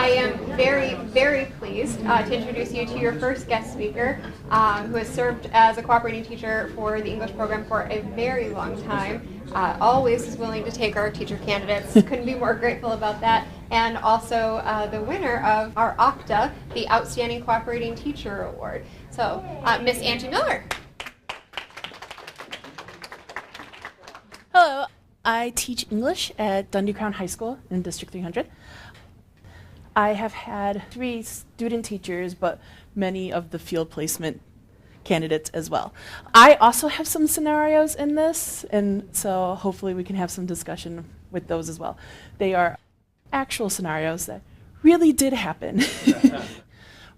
I am very, very pleased to introduce you to your first guest speaker, who has served as a cooperating teacher for the English program for a very long time. Always is willing to take our teacher candidates. Couldn't be more grateful about that. And also the winner of our OCTA, the Outstanding Cooperating Teacher Award. So, Miss Angie Miller. Hello, I teach English at Dundee Crown High School in District 300. I have had 3 student teachers, but many of the field placement candidates as well. I also have some scenarios in this, and so hopefully we can have some discussion with those as well. They are actual scenarios that really did happen.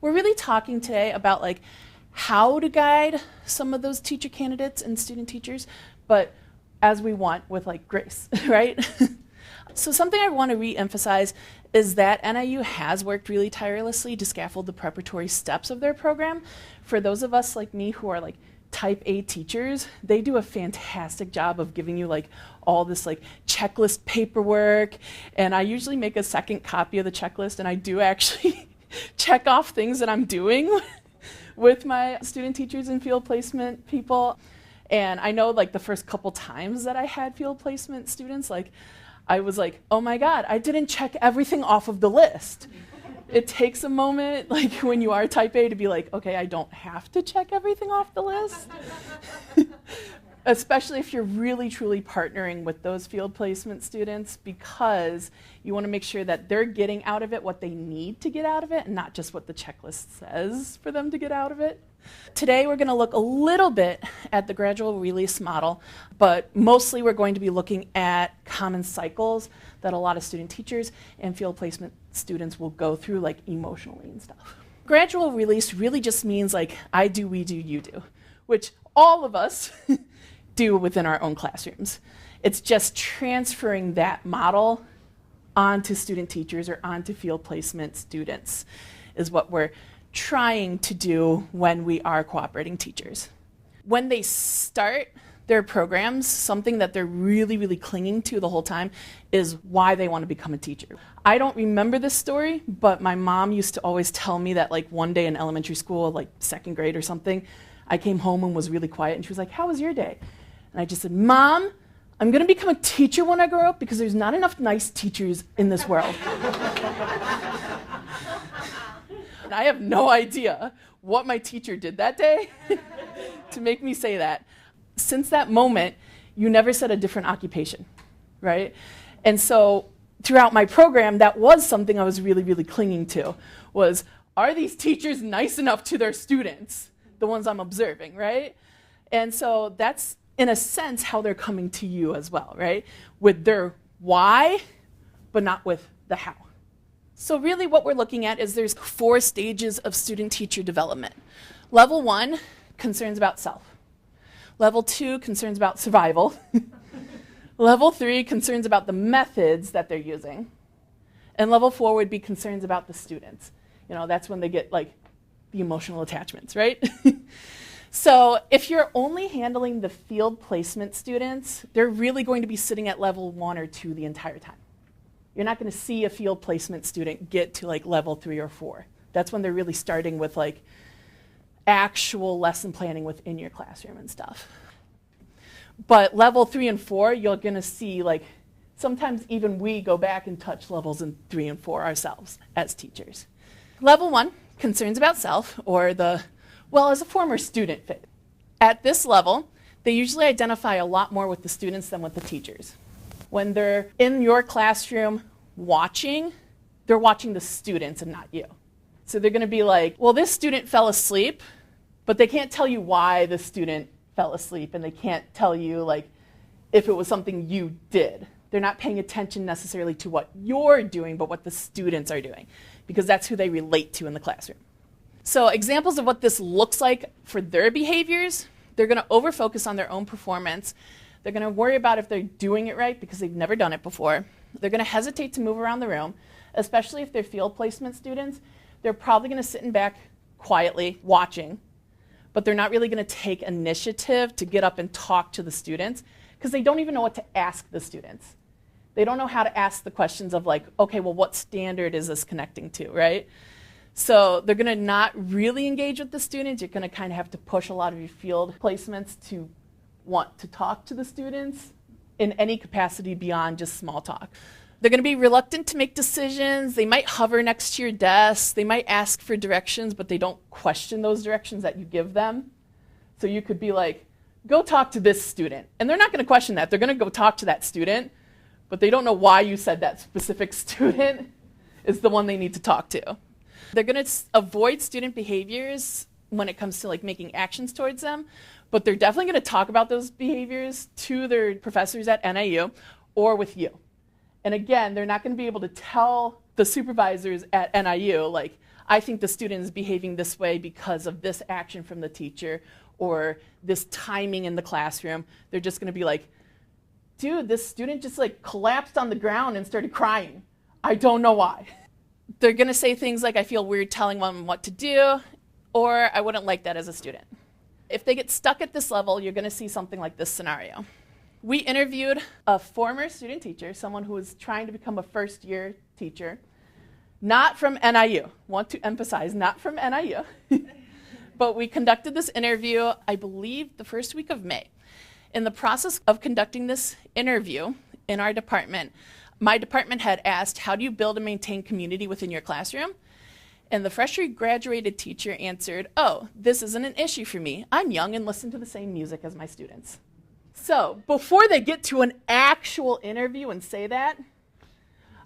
We're really talking today about like how to guide some of those teacher candidates and student teachers, but as we want with like grace, right? So something I want to re-emphasize is that NIU has worked really tirelessly to scaffold the preparatory steps of their program. For those of us like me who are like type A teachers, they do a fantastic job of giving you like all this like checklist paperwork, and I usually make a second copy of the checklist, and I do actually check off things that I'm doing with my student teachers and field placement people. And I know like the first couple times that I had field placement students, like I was like, oh my God, I didn't check everything off of the list. It takes a moment, like when you are type A, to be like, okay, I don't have to check everything off the list. Especially if you're really truly partnering with those field placement students, because you want to make sure that they're getting out of it what they need to get out of it and not just what the checklist says for them to get out of it. Today we're going to look a little bit at the gradual release model, but mostly we're going to be looking at common cycles that a lot of student teachers and field placement students will go through, like emotionally and stuff. Gradual release really just means like I do, we do, you do, which all of us do within our own classrooms. It's just transferring that model onto student teachers or onto field placement students is what we're trying to do when we are cooperating teachers. When they start their programs, something that they're really, really clinging to the whole time is why they want to become a teacher. I don't remember this story, but my mom used to always tell me that like one day in elementary school, like 2nd grade or something, I came home and was really quiet, and she was like, how was your day? And I just said, Mom, I'm going to become a teacher when I grow up because there's not enough nice teachers in this world. And I have no idea what my teacher did that day to make me say that. Since that moment, you never said a different occupation, right? And so throughout my program, that was something I was really, really clinging to, was, are these teachers nice enough to their students, the ones I'm observing, right? And so that's, in a sense, how they're coming to you as well, right? With their why, but not with the how. So really what we're looking at is there's 4 stages of student-teacher development. Level 1, concerns about self. Level 2, concerns about survival. Level 3, concerns about the methods that they're using. And level 4 would be concerns about the students. You know, that's when they get like the emotional attachments, right? So if you're only handling the field placement students, they're really going to be sitting at level 1 or 2 the entire time. You're not going to see a field placement student get to like level 3 or 4. That's when they're really starting with like actual lesson planning within your classroom and stuff. But level 3 and 4, you're going to see like sometimes even we go back and touch levels in 3 and 4 ourselves as teachers. Level 1, concerns about self, or the, well, as a former student phase. At this level, they usually identify a lot more with the students than with the teachers. When they're in your classroom watching, they're watching the students and not you. So they're going to be like, well, this student fell asleep, but they can't tell you why the student fell asleep, and they can't tell you like if it was something you did. They're not paying attention necessarily to what you're doing, but what the students are doing, because that's who they relate to in the classroom. So examples of what this looks like for their behaviors, they're going to over-focus on their own performance. They're going to worry about if they're doing it right because they've never done it before. They're going to hesitate to move around the room, especially if they're field placement students. They're probably going to sit in back quietly watching, but they're not really going to take initiative to get up and talk to the students because they don't even know what to ask the students. They don't know how to ask the questions of like, okay, well, what standard is this connecting to, right? So they're going to not really engage with the students. You're going to kind of have to push a lot of your field placements to want to talk to the students in any capacity beyond just small talk. They're going to be reluctant to make decisions. They might hover next to your desk. They might ask for directions, but they don't question those directions that you give them. So you could be like, go talk to this student. And they're not going to question that. They're going to go talk to that student, but they don't know why you said that specific student is the one they need to talk to. They're going to avoid student behaviors when it comes to like making actions towards them, but they're definitely going to talk about those behaviors to their professors at NIU or with you. And again, they're not going to be able to tell the supervisors at NIU, like, I think the student is behaving this way because of this action from the teacher or this timing in the classroom. They're just going to be like, dude, this student just like collapsed on the ground and started crying. I don't know why. They're going to say things like, I feel weird telling them what to do, or I wouldn't like that as a student. If they get stuck at this level, you're going to see something like this scenario. We interviewed a former student teacher, someone who was trying to become a first-year teacher, not from NIU. Want to emphasize, not from NIU. But we conducted this interview, I believe, the first week of May. In the process of conducting this interview in our department, my department had asked, how do you build and maintain community within your classroom? And the freshly graduated teacher answered, oh, this isn't an issue for me. I'm young and listen to the same music as my students. So before they get to an actual interview and say that,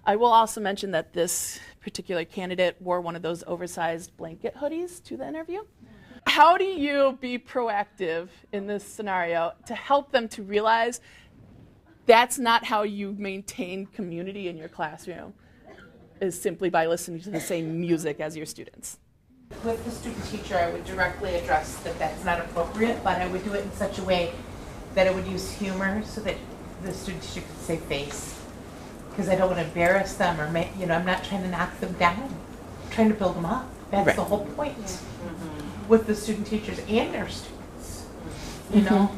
I will also mention that this particular candidate wore one of those oversized blanket hoodies to the interview. How do you be proactive in this scenario to help them to realize that's not how you maintain community in your classroom, is simply by listening to the same music as your students? With the student teacher, I would directly address that that's not appropriate, but I would do it in such a way that I would use humor so that the student teacher could say face. Because I don't want to embarrass them or make, I'm not trying to knock them down. I'm trying to build them up. That's right. The whole point with the student teachers and their students, you know?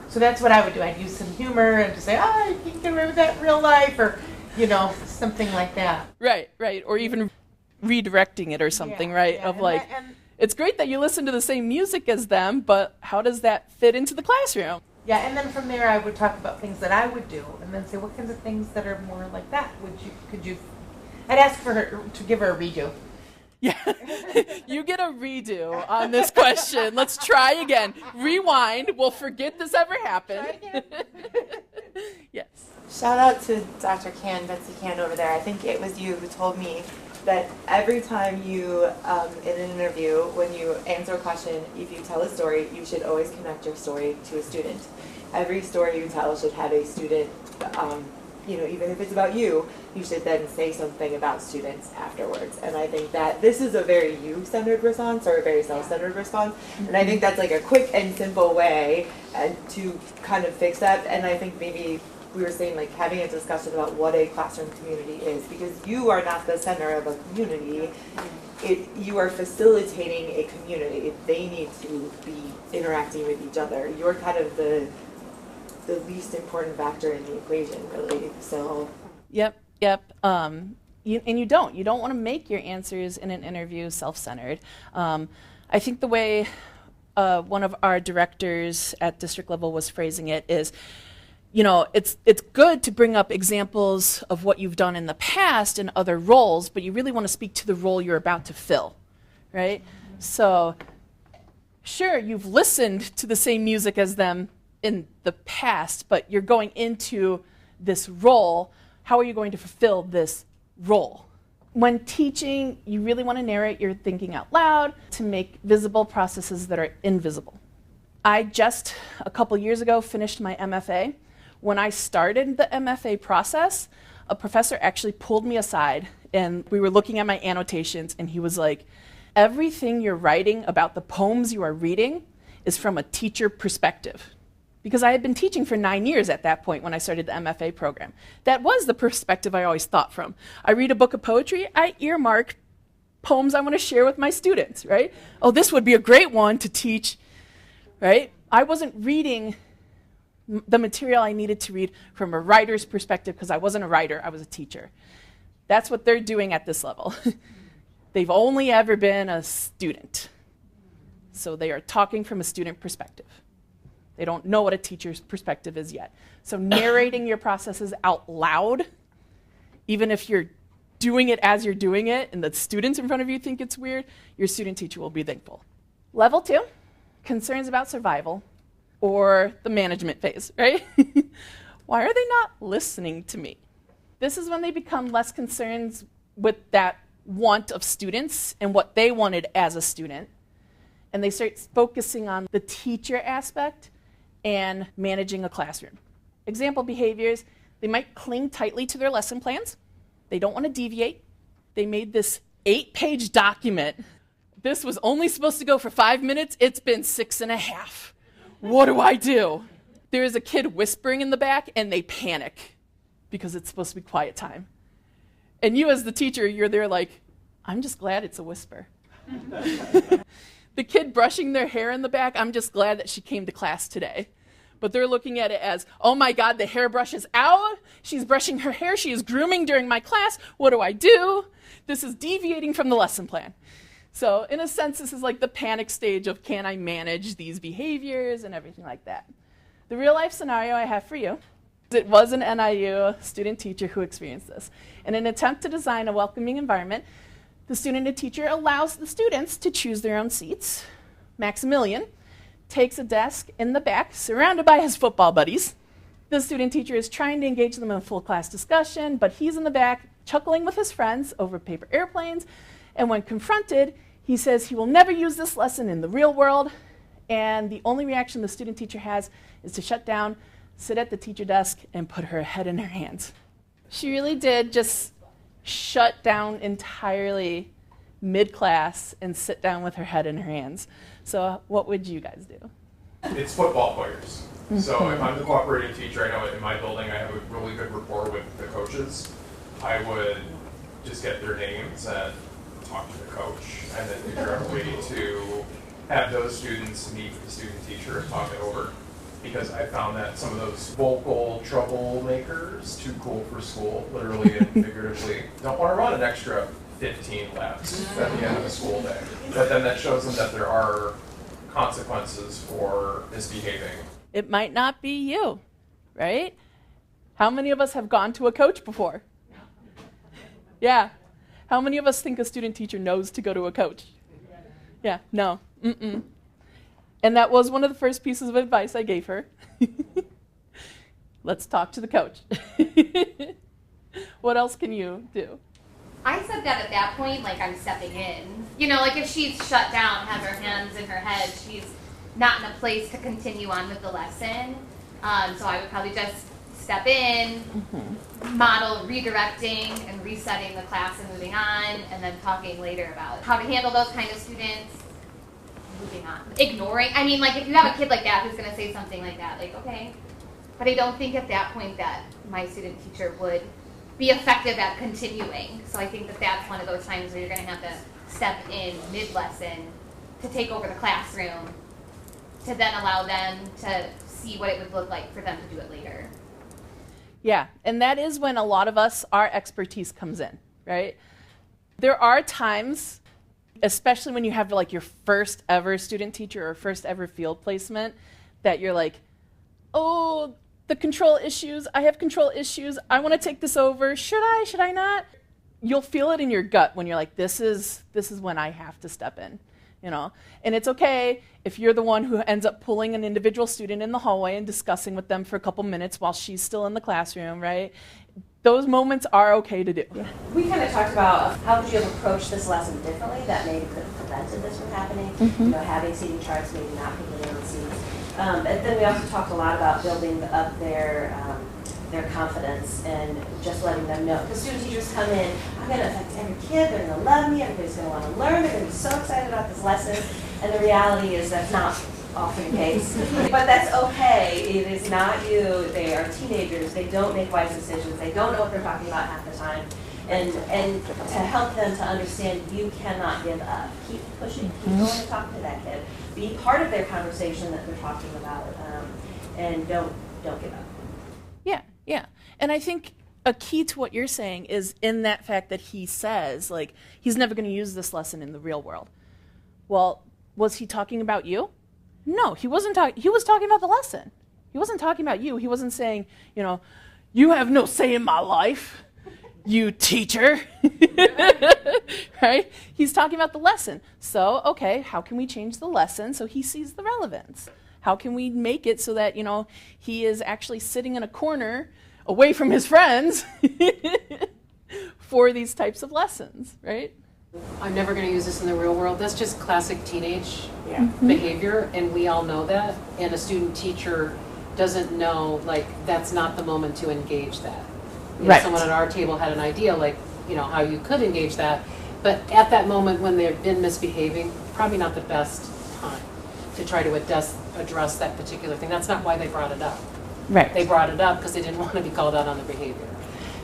So that's what I would do. I'd use some humor and just say, oh, you can get away with that in real life, or, something like that. Right. Or even redirecting it or something, right? Yeah. Of And like, it's great that you listen to the same music as them, but how does that fit into the classroom? Yeah, and then from there I would talk about things that I would do, and then say what kinds of things that are more like that I'd ask for her to give her a redo. Yeah, you get a redo on this question. Let's try again. Rewind. We'll forget this ever happened. Yes. Shout out to Dr. Betsy Can over there. I think it was you who told me that every time you, in an interview, when you answer a question, if you tell a story, you should always connect your story to a student. Every story you tell should have a student, even if it's about you, you should then say something about students afterwards. And I think that this is a very you-centered response or a very self-centered response. And I think that's like a quick and simple way to kind of fix that. And I think maybe we were saying like having a discussion about what a classroom community is, because you are not the center of a community. You are facilitating a community. They need to be interacting with each other. You're kind of the least important factor in the equation, really. So. Yep. You don't want to make your answers in an interview self-centered. I think the way one of our directors at district level was phrasing it is, it's good to bring up examples of what you've done in the past in other roles, but you really want to speak to the role you're about to fill, right? So, sure, you've listened to the same music as them in the past, but you're going into this role. How are you going to fulfill this role? When teaching, you really want to narrate your thinking out loud to make visible processes that are invisible. I just, a couple years ago, finished my MFA. When I started the MFA process, a professor actually pulled me aside and we were looking at my annotations and he was like, everything you're writing about the poems you are reading is from a teacher perspective. Because I had been teaching for 9 years at that point when I started the MFA program. That was the perspective I always thought from. I read a book of poetry, I earmark poems I want to share with my students, right? Oh, this would be a great one to teach, right? I wasn't reading the material I needed to read from a writer's perspective, because I wasn't a writer, I was a teacher. That's what they're doing at this level. They've only ever been a student. So they are talking from a student perspective. They don't know what a teacher's perspective is yet. So narrating your processes out loud, even if you're doing it as you're doing it and the students in front of you think it's weird, your student teacher will be thankful. Level 2, concerns about survival or the management phase, right? Why are they not listening to me? This is when they become less concerned with that want of students and what they wanted as a student. And they start focusing on the teacher aspect and managing a classroom. Example behaviors, they might cling tightly to their lesson plans. They don't want to deviate. They made this 8-page document. This was only supposed to go for 5 minutes. It's been 6.5. What do I do? There is a kid whispering in the back, and they panic because it's supposed to be quiet time. And you as the teacher, you're there like, I'm just glad it's a whisper. The kid brushing their hair in the back, I'm just glad that she came to class today. But they're looking at it as, oh my God, the hairbrush is out. She's brushing her hair. She is grooming during my class. What do I do? This is deviating from the lesson plan. So in a sense, this is like the panic stage of can I manage these behaviors and everything like that. The real life scenario I have for you, it was an NIU student teacher who experienced this. In an attempt to design a welcoming environment, the student and teacher allows the students to choose their own seats. Maximilian takes a desk in the back, surrounded by his football buddies. The student teacher is trying to engage them in a full class discussion, but he's in the back, chuckling with his friends over paper airplanes. And when confronted, he says he will never use this lesson in the real world. And the only reaction the student teacher has is to shut down, sit at the teacher desk, and put her head in her hands. She really did just shut down entirely mid-class and sit down with her head in her hands. So what would you guys do? It's football players. So if I'm the cooperating teacher, I know in my building I have a really good rapport with the coaches. I would just get their names and talk to the coach and then figure out a way to have those students meet with the student teacher and talk it over. Because I found that some of those vocal troublemakers, too cool for school, literally and figuratively, don't want to run an extra 15 laps at the end of the school day. But then that shows them that there are consequences for misbehaving. It might not be you, right? How many of us have gone to a coach before? Yeah. How many of us think a student teacher knows to go to a coach? Yeah, no. Mm-mm. And that was one of the first pieces of advice I gave her. Let's talk to the coach. What else can you do? I said that at that point, like I'm stepping in. You know, like if she's shut down, has her hands in her head, she's not in a place to continue on with the lesson. So I would probably just step in, model redirecting and resetting the class and moving on, and then talking later about how to handle those kind of students. Moving on. Ignoring. I mean, like if you have a kid like that who's going to say something like that, like, okay. But I don't think at that point that my student teacher would be effective at continuing. So I think that that's one of those times where you're going to have to step in mid-lesson to take over the classroom to then allow them to see what it would look like for them to do it later. Yeah, and that is when a lot of us, our expertise comes in, right? There are times, especially when you have like your first ever student teacher or first ever field placement, that you're like, oh, the control issues, I have control issues, I want to take this over, should I not? You'll feel it in your gut when you're like, this is when I have to step in, you know? And it's okay if you're the one who ends up pulling an individual student in the hallway and discussing with them for a couple minutes while she's still in the classroom, right? Those moments are okay to do. Yeah. We kind of talked about how would you have approached this lesson differently that maybe could have prevented this from happening. You know, having seating charts, maybe not picking their own seats. And then we also talked a lot about building up their confidence and just letting them know. Because student teachers come in, I'm going to affect every kid, they're going to love me, everybody's going to want to learn, they're going to be so excited about this lesson. And the reality is that's not often the case. But that's okay. It is not you. They are teenagers. They don't make wise decisions. They don't know what they're talking about half the time. And to help them to understand you cannot give up. Keep pushing. Keep going and talking to that kid. Be part of their conversation that they're talking about. And don't don't give up. Yeah, yeah. And I think a key to what you're saying is in that fact that he says, like, he's never going to use this lesson in the real world. Well, was he talking about you? No, he wasn't talking. He was talking about the lesson. He wasn't talking about you. He wasn't saying, you know, you have no say in my life, you teacher. Right? He's talking about the lesson. So, okay, how can we change the lesson so he sees the relevance? How can we make it so that, you know, he is actually sitting in a corner away from his friends for these types of lessons, right? I'm never going to use this in the real world. That's just classic teenage Mm-hmm. behavior, and we all know that. And a student teacher doesn't know, like, that's not the moment to engage that. You know, Right. someone at our table had an idea, like, you know, how you could engage that. But at that moment when they've been misbehaving, probably not the best time to try to address that particular thing. That's not why they brought it up. Right. They brought it up because they didn't want to be called out on their behavior.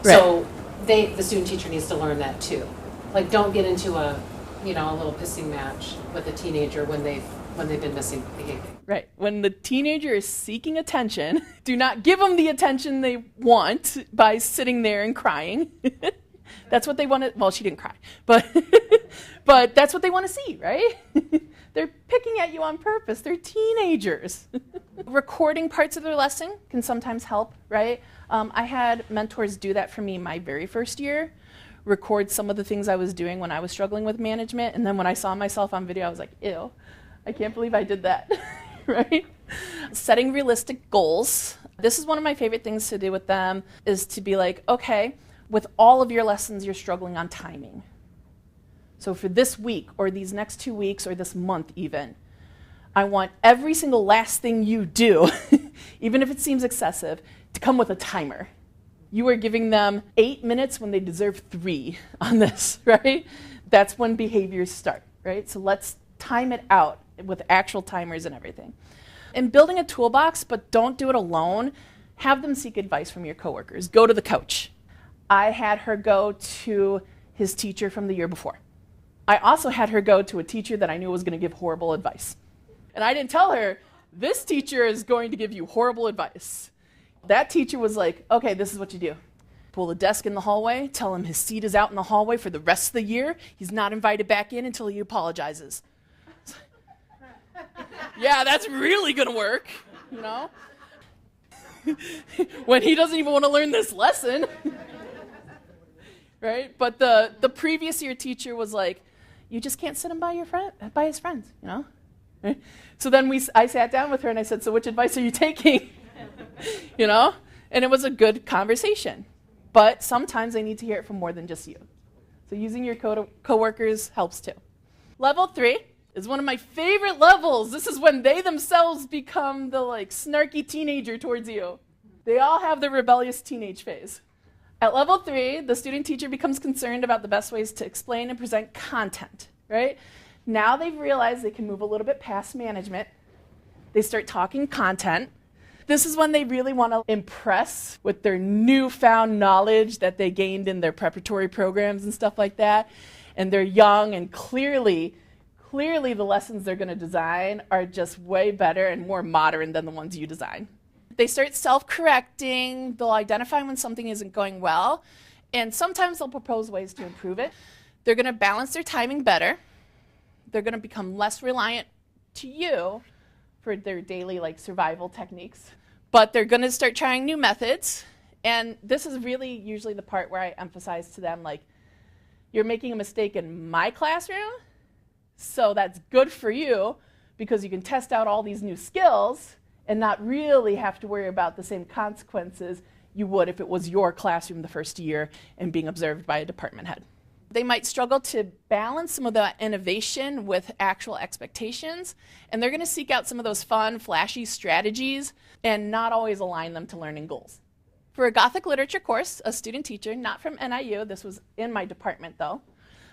Right. So the student teacher needs to learn that too. Like, don't get into a little pissing match with a teenager when they've been misbehaving. Right. When the teenager is seeking attention, do not give them the attention they want by sitting there and crying. That's what they want to, well, she didn't cry, but but that's what they want to see, right? They're picking at you on purpose. They're teenagers. Recording parts of their lesson can sometimes help, right? I had mentors do that for me my very first year, record some of the things I was doing when I was struggling with management, and then when I saw myself on video, I was like, ew, I can't believe I did that, right? Setting realistic goals. This is one of my favorite things to do with them, is to be like, okay, with all of your lessons, you're struggling on timing. So for this week, or these next 2 weeks, or this month even, I want every single last thing you do, even if it seems excessive, to come with a timer. You are giving them 8 minutes when they deserve 3 on this, right? That's when behaviors start, right? So let's time it out with actual timers and everything. And building a toolbox, but don't do it alone. Have them seek advice from your coworkers. Go to the coach. I had her go to his teacher from the year before. I also had her go to a teacher that I knew was going to give horrible advice. And I didn't tell her, this teacher is going to give you horrible advice. That teacher was like, okay, this is what you do. Pull a desk in the hallway, tell him his seat is out in the hallway for the rest of the year. He's not invited back in until he apologizes. Yeah, that's really going to work, you know? When he doesn't even want to learn this lesson. Right? But the previous year teacher was like, you just can't sit him by his friends, you know? Right? So then I sat down with her and I said, so which advice are you taking? You know? And it was a good conversation. But sometimes they need to hear it from more than just you. So using your coworkers helps too. Level 3 is one of my favorite levels. This is when they themselves become the like snarky teenager towards you. They all have the rebellious teenage phase. At level 3, the student teacher becomes concerned about the best ways to explain and present content, right? Now they've realized they can move a little bit past management. They start talking content. This is when they really want to impress with their newfound knowledge that they gained in their preparatory programs and stuff like that. And they're young, and clearly the lessons they're going to design are just way better and more modern than the ones you design. They start self-correcting, they'll identify when something isn't going well, and sometimes they'll propose ways to improve it. They're going to balance their timing better. They're going to become less reliant to you for their daily like survival techniques. But they're going to start trying new methods, and this is really usually the part where I emphasize to them, like, you're making a mistake in my classroom, so that's good for you because you can test out all these new skills and not really have to worry about the same consequences you would if it was your classroom the first year and being observed by a department head. They might struggle to balance some of the innovation with actual expectations, and they're going to seek out some of those fun, flashy strategies and not always align them to learning goals. For a Gothic literature course, a student teacher, not from NIU, this was in my department though,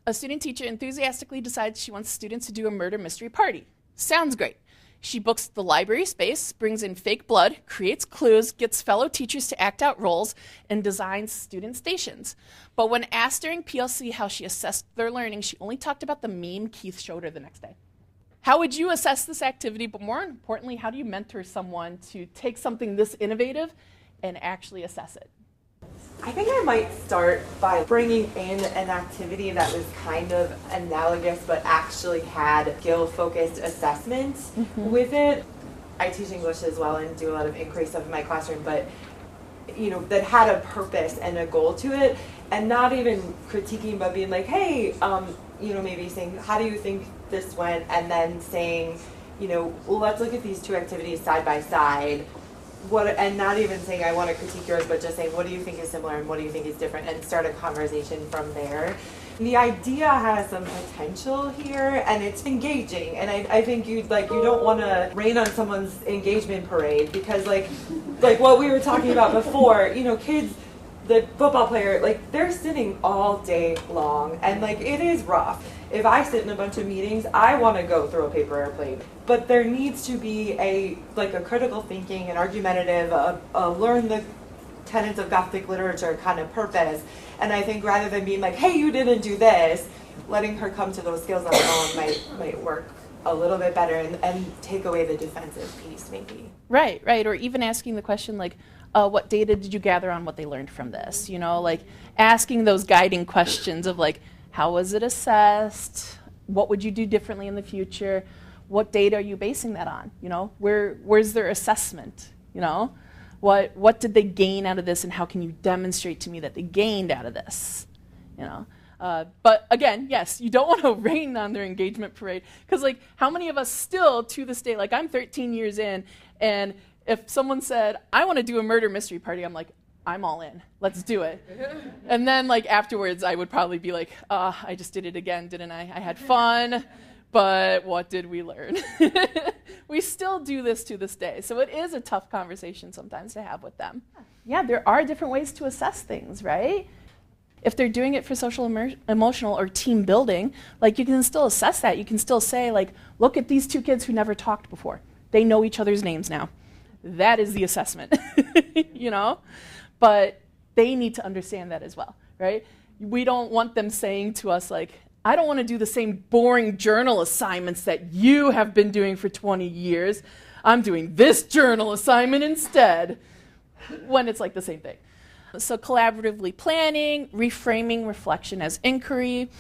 a student teacher enthusiastically decides she wants students to do a murder mystery party. Sounds great. She books the library space, brings in fake blood, creates clues, gets fellow teachers to act out roles, and designs student stations. But when asked during PLC how she assessed their learning, she only talked about the meme Keith showed her the next day. How would you assess this activity? But more importantly, how do you mentor someone to take something this innovative and actually assess it? I think I might start by bringing in an activity that was kind of analogous but actually had skill-focused assessment with it. I teach English as well and do a lot of inquiry stuff in my classroom, but that had a purpose and a goal to it, and not even critiquing but being like, hey, maybe saying, how do you think this went? And then saying, well, let's look at these two activities side by side. And not even saying I want to critique yours, but just saying what do you think is similar and what do you think is different, and start a conversation from there. The idea has some potential here, and it's engaging. And I think you don't want to rain on someone's engagement parade, because like what we were talking about before, kids, the football player, they're sitting all day long, and it is rough. If I sit in a bunch of meetings, I want to go throw a paper airplane. But there needs to be a critical thinking, an argumentative, learn the tenets of Gothic literature kind of purpose. And I think rather than being like, hey, you didn't do this, letting her come to those skills on her own might work a little bit better and take away the defensive piece, maybe. Right. Or even asking the question what data did you gather on what they learned from this? Asking those guiding questions of how was it assessed? What would you do differently in the future? What data are you basing that on? Where's their assessment? What did they gain out of this, and how can you demonstrate to me that they gained out of this? But again, yes, you don't want to rain on their engagement parade, because how many of us still to this day, I'm 13 years in, and if someone said, I want to do a murder mystery party, I'm like, I'm all in. Let's do it. And then afterwards, I would probably be like, I just did it again, didn't I? I had fun, but what did we learn? We still do this to this day. So it is a tough conversation sometimes to have with them. Yeah, there are different ways to assess things, right? If they're doing it for social, emotional, or team building, you can still assess that. You can still say, look at these two kids who never talked before. They know each other's names now. That is the assessment, But they need to understand that as well, right? We don't want them saying to us, I don't want to do the same boring journal assignments that you have been doing for 20 years. I'm doing this journal assignment instead, when it's the same thing. So collaboratively planning, reframing reflection as inquiry,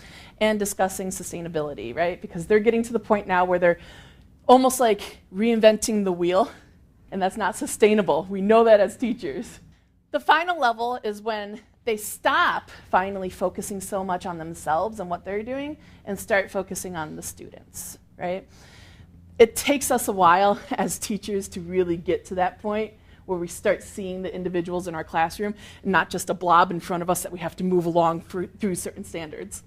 and discussing sustainability, right? Because they're getting to the point now where they're almost reinventing the wheel, and that's not sustainable. We know that as teachers. The final level is when they stop finally focusing so much on themselves and what they're doing and start focusing on the students, right? It takes us a while as teachers to really get to that point where we start seeing the individuals in our classroom and not just a blob in front of us that we have to move along through certain standards.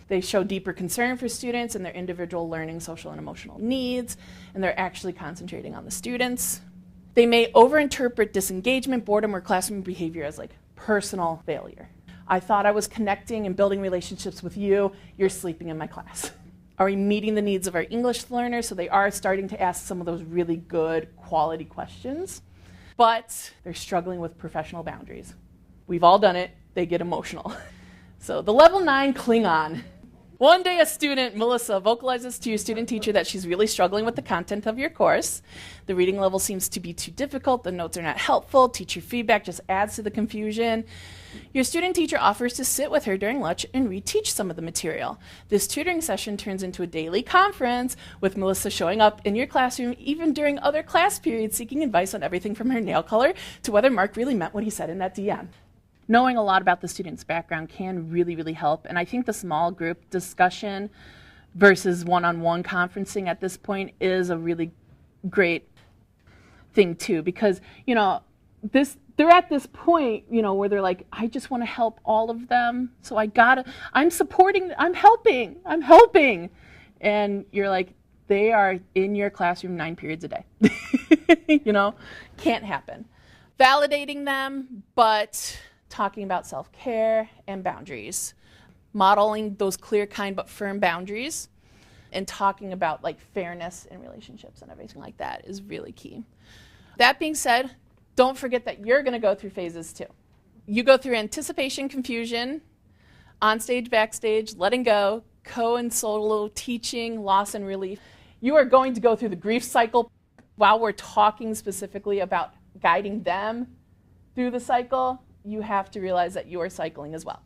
They show deeper concern for students and their individual learning, social, and emotional needs, and they're actually concentrating on the students. They may overinterpret disengagement, boredom, or classroom behavior as personal failure. I thought I was connecting and building relationships with you. You're sleeping in my class. Are we meeting the needs of our English learners? So they are starting to ask some of those really good quality questions, but they're struggling with professional boundaries. We've all done it. They get emotional. So the level 9 Klingon. One day a student, Melissa, vocalizes to your student teacher that she's really struggling with the content of your course. The reading level seems to be too difficult, the notes are not helpful, teacher feedback just adds to the confusion. Your student teacher offers to sit with her during lunch and reteach some of the material. This tutoring session turns into a daily conference, with Melissa showing up in your classroom even during other class periods, seeking advice on everything from her nail color to whether Mark really meant what he said in that DM. Knowing a lot about the student's background can really, really help. And I think the small group discussion versus one-on-one conferencing at this point is a really great thing too, because, they're at this point, where they're like, I just want to help all of them. So I'm supporting, I'm helping. And you're like, they are in your classroom 9 periods a day. Can't happen. Validating them, but talking about self-care and boundaries, modeling those clear, kind, but firm boundaries, and talking about fairness in relationships and everything like that is really key. That being said, don't forget that you're going to go through phases too. You go through anticipation, confusion, onstage, backstage, letting go, co and solo teaching, loss and relief. you are going to go through the grief cycle. While we're talking specifically about guiding them through the cycle, you have to realize that you are cycling as well.